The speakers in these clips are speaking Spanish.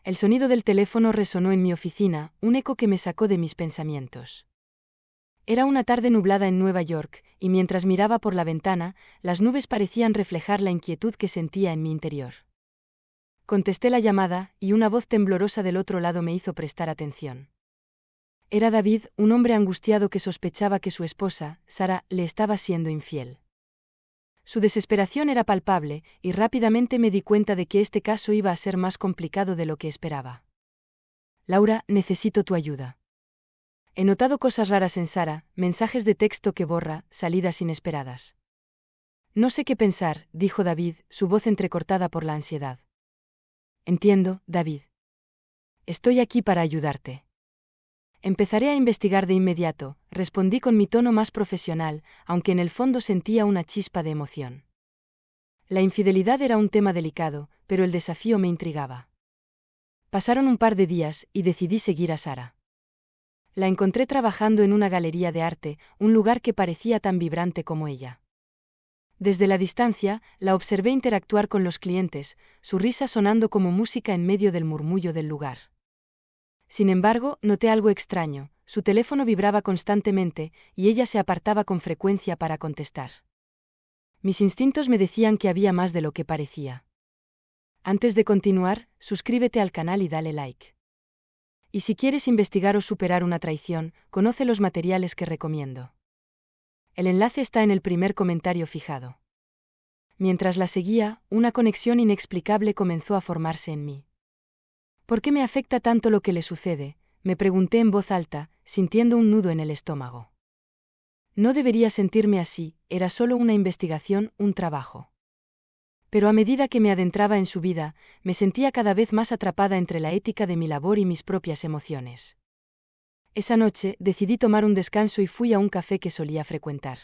El sonido del teléfono resonó en mi oficina, un eco que me sacó de mis pensamientos. Era una tarde nublada en Nueva York, y mientras miraba por la ventana, las nubes parecían reflejar la inquietud que sentía en mi interior. Contesté la llamada, y una voz temblorosa del otro lado me hizo prestar atención. Era David, un hombre angustiado que sospechaba que su esposa, Sara, le estaba siendo infiel. Su desesperación era palpable, y rápidamente me di cuenta de que este caso iba a ser más complicado de lo que esperaba. Laura, necesito tu ayuda. He notado cosas raras en Sara, mensajes de texto que borra, salidas inesperadas. No sé qué pensar, dijo David, su voz entrecortada por la ansiedad. Entiendo, David. Estoy aquí para ayudarte. Empezaré a investigar de inmediato, respondí con mi tono más profesional, aunque en el fondo sentía una chispa de emoción. La infidelidad era un tema delicado, pero el desafío me intrigaba. Pasaron un par de días, y decidí seguir a Sara. La encontré trabajando en una galería de arte, un lugar que parecía tan vibrante como ella. Desde la distancia, la observé interactuar con los clientes, su risa sonando como música en medio del murmullo del lugar. Sin embargo, noté algo extraño, su teléfono vibraba constantemente, y ella se apartaba con frecuencia para contestar. Mis instintos me decían que había más de lo que parecía. Antes de continuar, suscríbete al canal y dale like. Y si quieres investigar o superar una traición, conoce los materiales que recomiendo. El enlace está en el primer comentario fijado. Mientras la seguía, una conexión inexplicable comenzó a formarse en mí. ¿Por qué me afecta tanto lo que le sucede?, me pregunté en voz alta, sintiendo un nudo en el estómago. No debería sentirme así, era solo una investigación, un trabajo. Pero a medida que me adentraba en su vida, me sentía cada vez más atrapada entre la ética de mi labor y mis propias emociones. Esa noche, decidí tomar un descanso y fui a un café que solía frecuentar.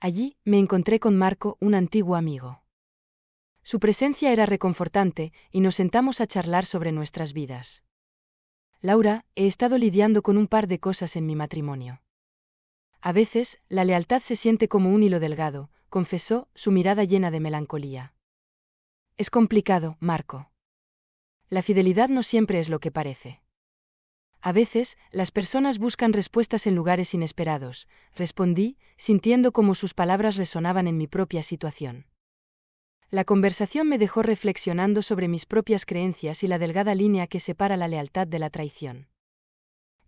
Allí, me encontré con Marco, un antiguo amigo. Su presencia era reconfortante, y nos sentamos a charlar sobre nuestras vidas. Laura, he estado lidiando con un par de cosas en mi matrimonio. A veces, la lealtad se siente como un hilo delgado, confesó, su mirada llena de melancolía. Es complicado, Marco. La fidelidad no siempre es lo que parece. A veces, las personas buscan respuestas en lugares inesperados, respondí, sintiendo como sus palabras resonaban en mi propia situación. La conversación me dejó reflexionando sobre mis propias creencias y la delgada línea que separa la lealtad de la traición.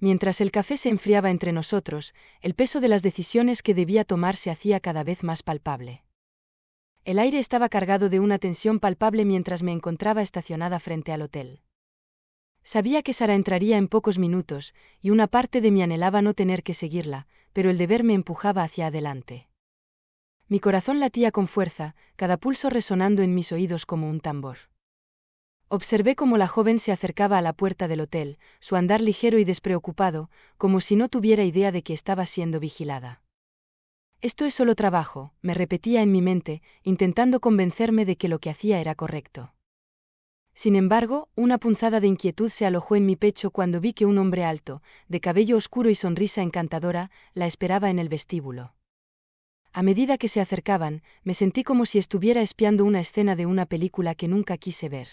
Mientras el café se enfriaba entre nosotros, el peso de las decisiones que debía tomar se hacía cada vez más palpable. El aire estaba cargado de una tensión palpable mientras me encontraba estacionada frente al hotel. Sabía que Sara entraría en pocos minutos, y una parte de mí anhelaba no tener que seguirla, pero el deber me empujaba hacia adelante. Mi corazón latía con fuerza, cada pulso resonando en mis oídos como un tambor. Observé cómo la joven se acercaba a la puerta del hotel, su andar ligero y despreocupado, como si no tuviera idea de que estaba siendo vigilada. Esto es solo trabajo, me repetía en mi mente, intentando convencerme de que lo que hacía era correcto. Sin embargo, una punzada de inquietud se alojó en mi pecho cuando vi que un hombre alto, de cabello oscuro y sonrisa encantadora, la esperaba en el vestíbulo. A medida que se acercaban, me sentí como si estuviera espiando una escena de una película que nunca quise ver.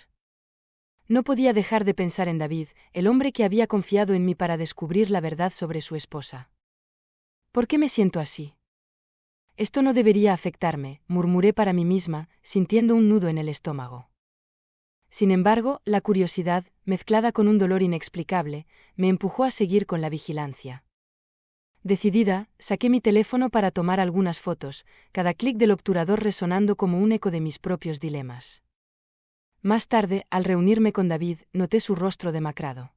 No podía dejar de pensar en David, el hombre que había confiado en mí para descubrir la verdad sobre su esposa. ¿Por qué me siento así? Esto no debería afectarme, murmuré para mí misma, sintiendo un nudo en el estómago. Sin embargo, la curiosidad, mezclada con un dolor inexplicable, me empujó a seguir con la vigilancia. Decidida, saqué mi teléfono para tomar algunas fotos, cada clic del obturador resonando como un eco de mis propios dilemas. Más tarde, al reunirme con David, noté su rostro demacrado.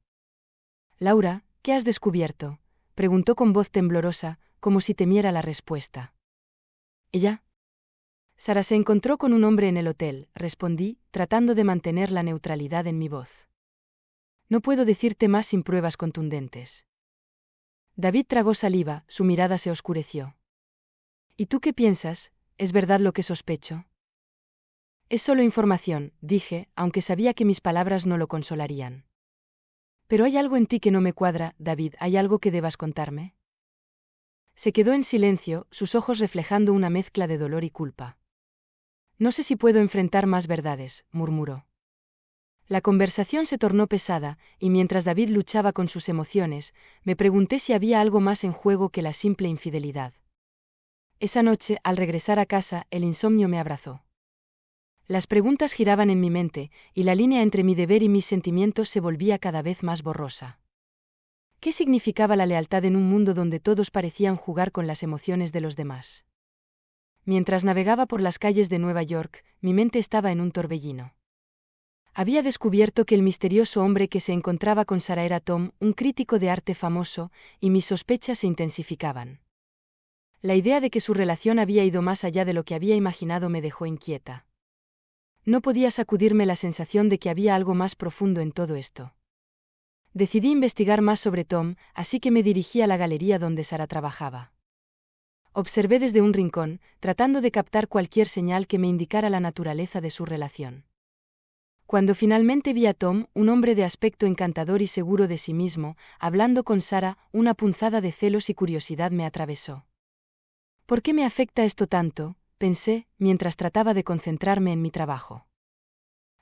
Laura, ¿qué has descubierto?, preguntó con voz temblorosa, como si temiera la respuesta. ¿Ella? Sara se encontró con un hombre en el hotel, respondí, tratando de mantener la neutralidad en mi voz. No puedo decirte más sin pruebas contundentes. David tragó saliva, su mirada se oscureció. ¿Y tú qué piensas? ¿Es verdad lo que sospecho? Es solo información, dije, aunque sabía que mis palabras no lo consolarían. Pero hay algo en ti que no me cuadra, David, ¿hay algo que debas contarme? Se quedó en silencio, sus ojos reflejando una mezcla de dolor y culpa. No sé si puedo enfrentar más verdades, murmuró. La conversación se tornó pesada, y mientras David luchaba con sus emociones, me pregunté si había algo más en juego que la simple infidelidad. Esa noche, al regresar a casa, el insomnio me abrazó. Las preguntas giraban en mi mente, y la línea entre mi deber y mis sentimientos se volvía cada vez más borrosa. ¿Qué significaba la lealtad en un mundo donde todos parecían jugar con las emociones de los demás? Mientras navegaba por las calles de Nueva York, mi mente estaba en un torbellino. Había descubierto que el misterioso hombre que se encontraba con Sarah era Tom, un crítico de arte famoso, y mis sospechas se intensificaban. La idea de que su relación había ido más allá de lo que había imaginado me dejó inquieta. No podía sacudirme la sensación de que había algo más profundo en todo esto. Decidí investigar más sobre Tom, así que me dirigí a la galería donde Sarah trabajaba. Observé desde un rincón, tratando de captar cualquier señal que me indicara la naturaleza de su relación. Cuando finalmente vi a Tom, un hombre de aspecto encantador y seguro de sí mismo, hablando con Sarah, una punzada de celos y curiosidad me atravesó. ¿Por qué me afecta esto tanto?, pensé, mientras trataba de concentrarme en mi trabajo.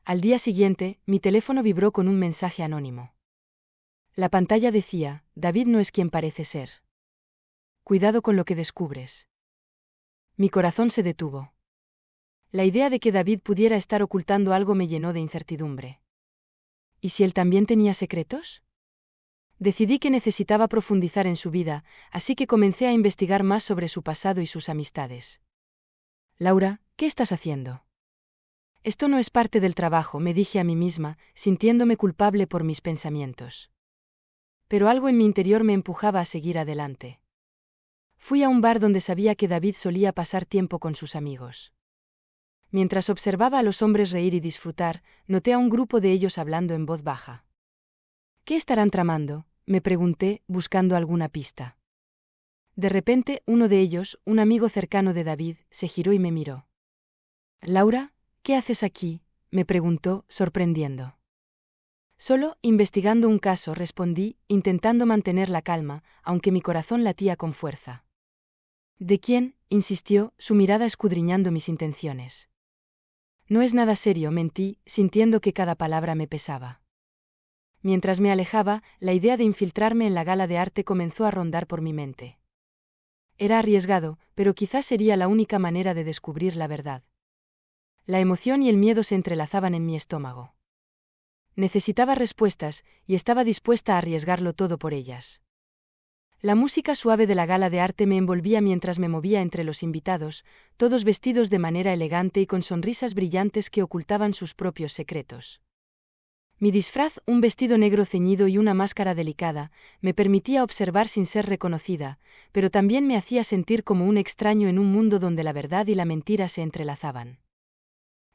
Al día siguiente, mi teléfono vibró con un mensaje anónimo. La pantalla decía: David no es quien parece ser. Cuidado con lo que descubres. Mi corazón se detuvo. La idea de que David pudiera estar ocultando algo me llenó de incertidumbre. ¿Y si él también tenía secretos? Decidí que necesitaba profundizar en su vida, así que comencé a investigar más sobre su pasado y sus amistades. Laura, ¿qué estás haciendo? Esto no es parte del trabajo, me dije a mí misma, sintiéndome culpable por mis pensamientos. Pero algo en mi interior me empujaba a seguir adelante. Fui a un bar donde sabía que David solía pasar tiempo con sus amigos. Mientras observaba a los hombres reír y disfrutar, noté a un grupo de ellos hablando en voz baja. ¿Qué estarán tramando?, me pregunté, buscando alguna pista. De repente, uno de ellos, un amigo cercano de David, se giró y me miró. «Laura, ¿qué haces aquí?», me preguntó, sorprendiendo. «Solo, investigando un caso», respondí, intentando mantener la calma, aunque mi corazón latía con fuerza. «¿De quién?», insistió, su mirada escudriñando mis intenciones. «No es nada serio», mentí, sintiendo que cada palabra me pesaba. Mientras me alejaba, la idea de infiltrarme en la gala de arte comenzó a rondar por mi mente. Era arriesgado, pero quizás sería la única manera de descubrir la verdad. La emoción y el miedo se entrelazaban en mi estómago. Necesitaba respuestas, y estaba dispuesta a arriesgarlo todo por ellas. La música suave de la gala de arte me envolvía mientras me movía entre los invitados, todos vestidos de manera elegante y con sonrisas brillantes que ocultaban sus propios secretos. Mi disfraz, un vestido negro ceñido y una máscara delicada, me permitía observar sin ser reconocida, pero también me hacía sentir como un extraño en un mundo donde la verdad y la mentira se entrelazaban.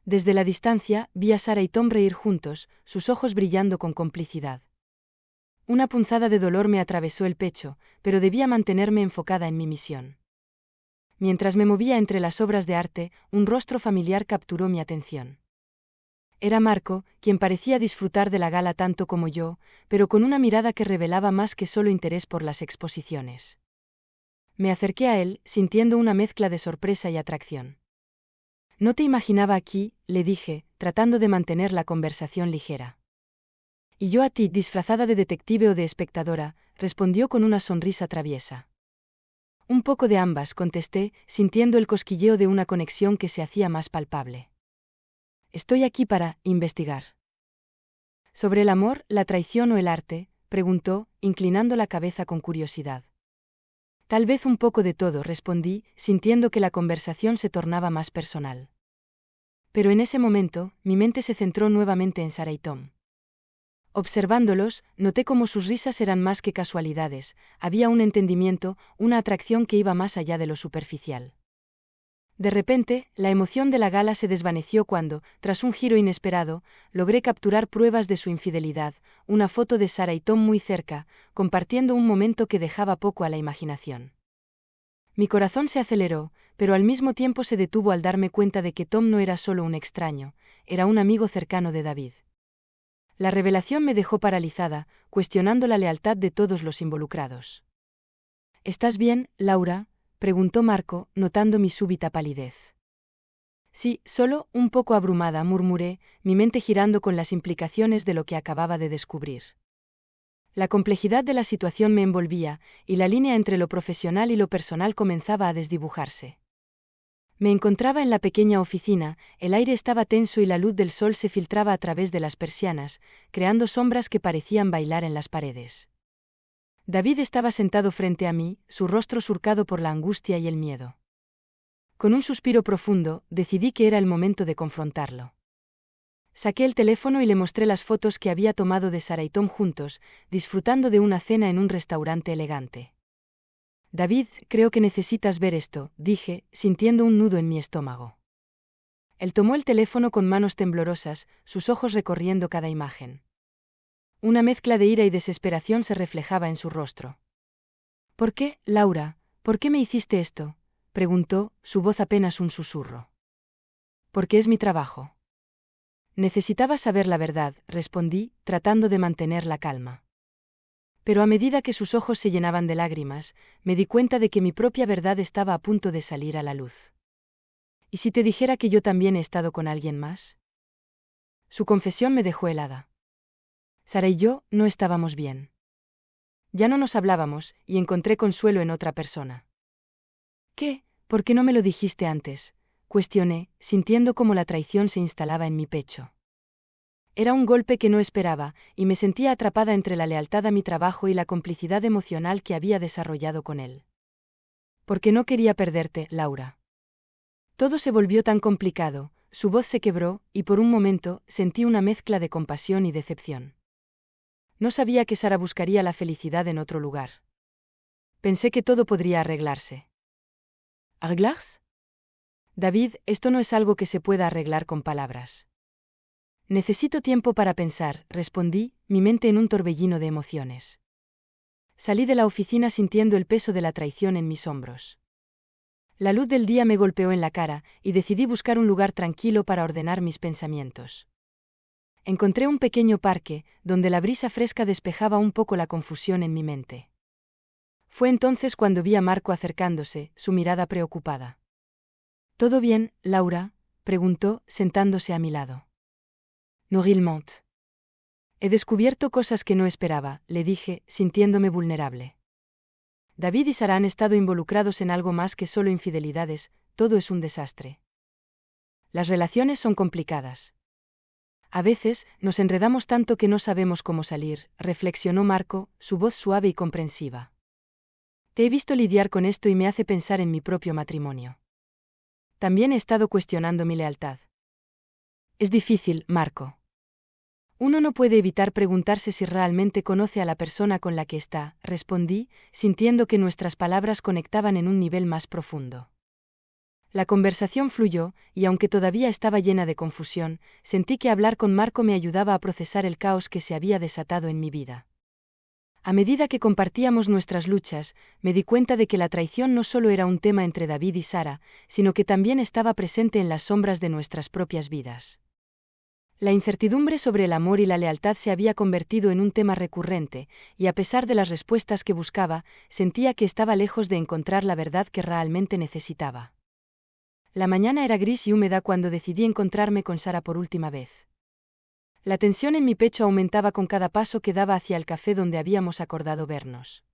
Desde la distancia, vi a Sarah y Tom reír juntos, sus ojos brillando con complicidad. Una punzada de dolor me atravesó el pecho, pero debía mantenerme enfocada en mi misión. Mientras me movía entre las obras de arte, un rostro familiar capturó mi atención. Era Marco, quien parecía disfrutar de la gala tanto como yo, pero con una mirada que revelaba más que solo interés por las exposiciones. Me acerqué a él, sintiendo una mezcla de sorpresa y atracción. «No te imaginaba aquí», le dije, tratando de mantener la conversación ligera. «Y yo a ti», disfrazada de detective o de espectadora, respondió con una sonrisa traviesa. «Un poco de ambas», contesté, sintiendo el cosquilleo de una conexión que se hacía más palpable. «Estoy aquí para investigar». «¿Sobre el amor, la traición o el arte?», preguntó, inclinando la cabeza con curiosidad. «Tal vez un poco de todo», respondí, sintiendo que la conversación se tornaba más personal. Pero en ese momento, mi mente se centró nuevamente en Sarah y Tom. Observándolos, noté cómo sus risas eran más que casualidades, había un entendimiento, una atracción que iba más allá de lo superficial. De repente, la emoción de la gala se desvaneció cuando, tras un giro inesperado, logré capturar pruebas de su infidelidad, una foto de Sarah y Tom muy cerca, compartiendo un momento que dejaba poco a la imaginación. Mi corazón se aceleró, pero al mismo tiempo se detuvo al darme cuenta de que Tom no era solo un extraño, era un amigo cercano de David. La revelación me dejó paralizada, cuestionando la lealtad de todos los involucrados. «¿Estás bien, Laura?», preguntó Marco, notando mi súbita palidez. Sí, solo, un poco abrumada, murmuré, mi mente girando con las implicaciones de lo que acababa de descubrir. La complejidad de la situación me envolvía, y la línea entre lo profesional y lo personal comenzaba a desdibujarse. Me encontraba en la pequeña oficina, el aire estaba tenso y la luz del sol se filtraba a través de las persianas, creando sombras que parecían bailar en las paredes. David estaba sentado frente a mí, su rostro surcado por la angustia y el miedo. Con un suspiro profundo, decidí que era el momento de confrontarlo. Saqué el teléfono y le mostré las fotos que había tomado de Sara y Tom juntos, disfrutando de una cena en un restaurante elegante. David, creo que necesitas ver esto, dije, sintiendo un nudo en mi estómago. Él tomó el teléfono con manos temblorosas, sus ojos recorriendo cada imagen. Una mezcla de ira y desesperación se reflejaba en su rostro. ¿Por qué, Laura? ¿Por qué me hiciste esto?, preguntó, su voz apenas un susurro. Porque es mi trabajo. Necesitaba saber la verdad, respondí, tratando de mantener la calma. Pero a medida que sus ojos se llenaban de lágrimas, me di cuenta de que mi propia verdad estaba a punto de salir a la luz. ¿Y si te dijera que yo también he estado con alguien más? Su confesión me dejó helada. Sara y yo no estábamos bien. Ya no nos hablábamos, y encontré consuelo en otra persona. ¿Qué? ¿Por qué no me lo dijiste antes?, cuestioné, sintiendo cómo la traición se instalaba en mi pecho. Era un golpe que no esperaba, y me sentía atrapada entre la lealtad a mi trabajo y la complicidad emocional que había desarrollado con él. Porque no quería perderte, Laura. Todo se volvió tan complicado, su voz se quebró, y por un momento sentí una mezcla de compasión y decepción. No sabía que Sara buscaría la felicidad en otro lugar. Pensé que todo podría arreglarse. ¿Arreglarse? David, esto no es algo que se pueda arreglar con palabras. Necesito tiempo para pensar, respondí, mi mente en un torbellino de emociones. Salí de la oficina sintiendo el peso de la traición en mis hombros. La luz del día me golpeó en la cara, y decidí buscar un lugar tranquilo para ordenar mis pensamientos. Encontré un pequeño parque, donde la brisa fresca despejaba un poco la confusión en mi mente. Fue entonces cuando vi a Marco acercándose, su mirada preocupada. ¿Todo bien, Laura?, preguntó, sentándose a mi lado. No realment. He descubierto cosas que no esperaba, le dije, sintiéndome vulnerable. David y Sara han estado involucrados en algo más que solo infidelidades, todo es un desastre. Las relaciones son complicadas. A veces, nos enredamos tanto que no sabemos cómo salir, reflexionó Marco, su voz suave y comprensiva. Te he visto lidiar con esto y me hace pensar en mi propio matrimonio. También he estado cuestionando mi lealtad. Es difícil, Marco. Uno no puede evitar preguntarse si realmente conoce a la persona con la que está, respondí, sintiendo que nuestras palabras conectaban en un nivel más profundo. La conversación fluyó, y aunque todavía estaba llena de confusión, sentí que hablar con Marco me ayudaba a procesar el caos que se había desatado en mi vida. A medida que compartíamos nuestras luchas, me di cuenta de que la traición no solo era un tema entre David y Sara, sino que también estaba presente en las sombras de nuestras propias vidas. La incertidumbre sobre el amor y la lealtad se había convertido en un tema recurrente, y a pesar de las respuestas que buscaba, sentía que estaba lejos de encontrar la verdad que realmente necesitaba. La mañana era gris y húmeda cuando decidí encontrarme con Sara por última vez. La tensión en mi pecho aumentaba con cada paso que daba hacia el café donde habíamos acordado vernos.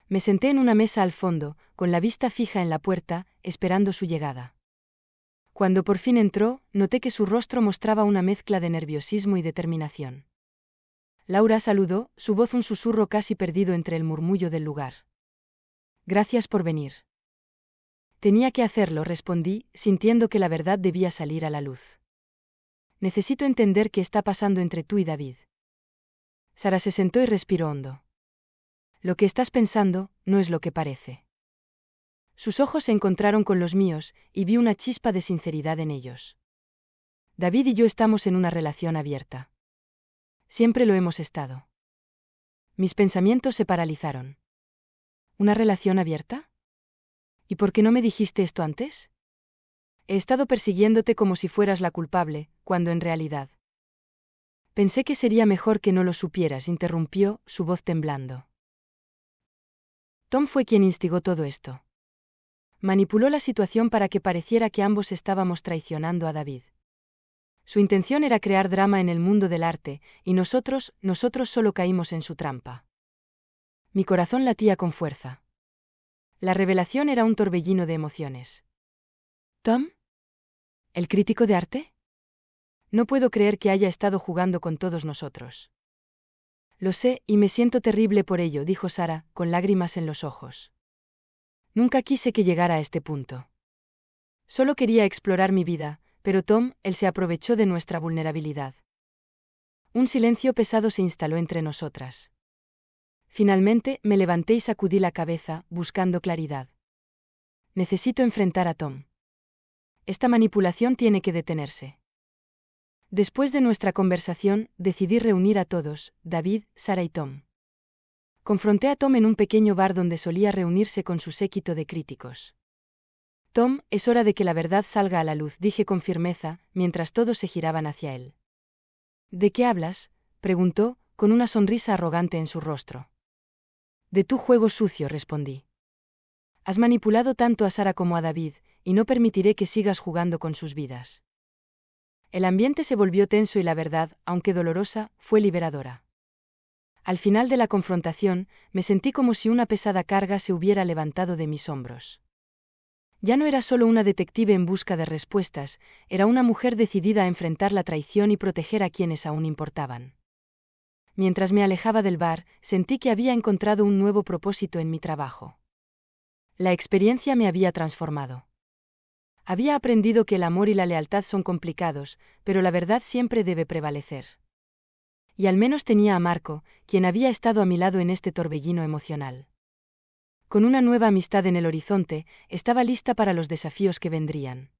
Me senté en una mesa al fondo, con la vista fija en la puerta, esperando su llegada. Cuando por fin entró, noté que su rostro mostraba una mezcla de nerviosismo y determinación. Laura saludó, su voz un susurro casi perdido entre el murmullo del lugar. Gracias por venir. Tenía que hacerlo, respondí, sintiendo que la verdad debía salir a la luz. Necesito entender qué está pasando entre tú y David. Sara se sentó y respiró hondo. Lo que estás pensando, no es lo que parece. Sus ojos se encontraron con los míos, y vi una chispa de sinceridad en ellos. David y yo estamos en una relación abierta. Siempre lo hemos estado. Mis pensamientos se paralizaron. ¿Una relación abierta? ¿Y por qué no me dijiste esto antes? He estado persiguiéndote como si fueras la culpable, cuando en realidad. Pensé que sería mejor que no lo supieras, interrumpió, su voz temblando. Tom fue quien instigó todo esto. Manipuló la situación para que pareciera que ambos estábamos traicionando a David. Su intención era crear drama en el mundo del arte, y nosotros solo caímos en su trampa. Mi corazón latía con fuerza. La revelación era un torbellino de emociones. ¿Tom? ¿El crítico de arte? No puedo creer que haya estado jugando con todos nosotros. Lo sé, y me siento terrible por ello, dijo Sara, con lágrimas en los ojos. Nunca quise que llegara a este punto. Solo quería explorar mi vida, pero Tom, él se aprovechó de nuestra vulnerabilidad. Un silencio pesado se instaló entre nosotras. Finalmente, me levanté y sacudí la cabeza, buscando claridad. Necesito enfrentar a Tom. Esta manipulación tiene que detenerse. Después de nuestra conversación, decidí reunir a todos, David, Sara y Tom. Confronté a Tom en un pequeño bar donde solía reunirse con su séquito de críticos. Tom, es hora de que la verdad salga a la luz, dije con firmeza, mientras todos se giraban hacia él. ¿De qué hablas?, preguntó, con una sonrisa arrogante en su rostro. De tu juego sucio, respondí. Has manipulado tanto a Sara como a David, y no permitiré que sigas jugando con sus vidas. El ambiente se volvió tenso y la verdad, aunque dolorosa, fue liberadora. Al final de la confrontación, me sentí como si una pesada carga se hubiera levantado de mis hombros. Ya no era solo una detective en busca de respuestas, era una mujer decidida a enfrentar la traición y proteger a quienes aún importaban. Mientras me alejaba del bar, sentí que había encontrado un nuevo propósito en mi trabajo. La experiencia me había transformado. Había aprendido que el amor y la lealtad son complicados, pero la verdad siempre debe prevalecer. Y al menos tenía a Marco, quien había estado a mi lado en este torbellino emocional. Con una nueva amistad en el horizonte, estaba lista para los desafíos que vendrían.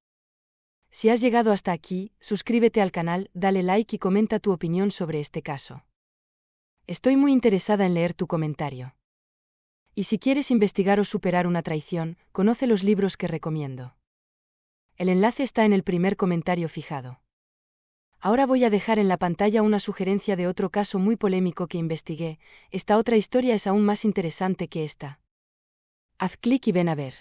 Si has llegado hasta aquí, suscríbete al canal, dale like y comenta tu opinión sobre este caso. Estoy muy interesada en leer tu comentario. Y si quieres investigar o superar una traición, conoce los libros que recomiendo. El enlace está en el primer comentario fijado. Ahora voy a dejar en la pantalla una sugerencia de otro caso muy polémico que investigué. Esta otra historia es aún más interesante que esta. Haz clic y ven a ver.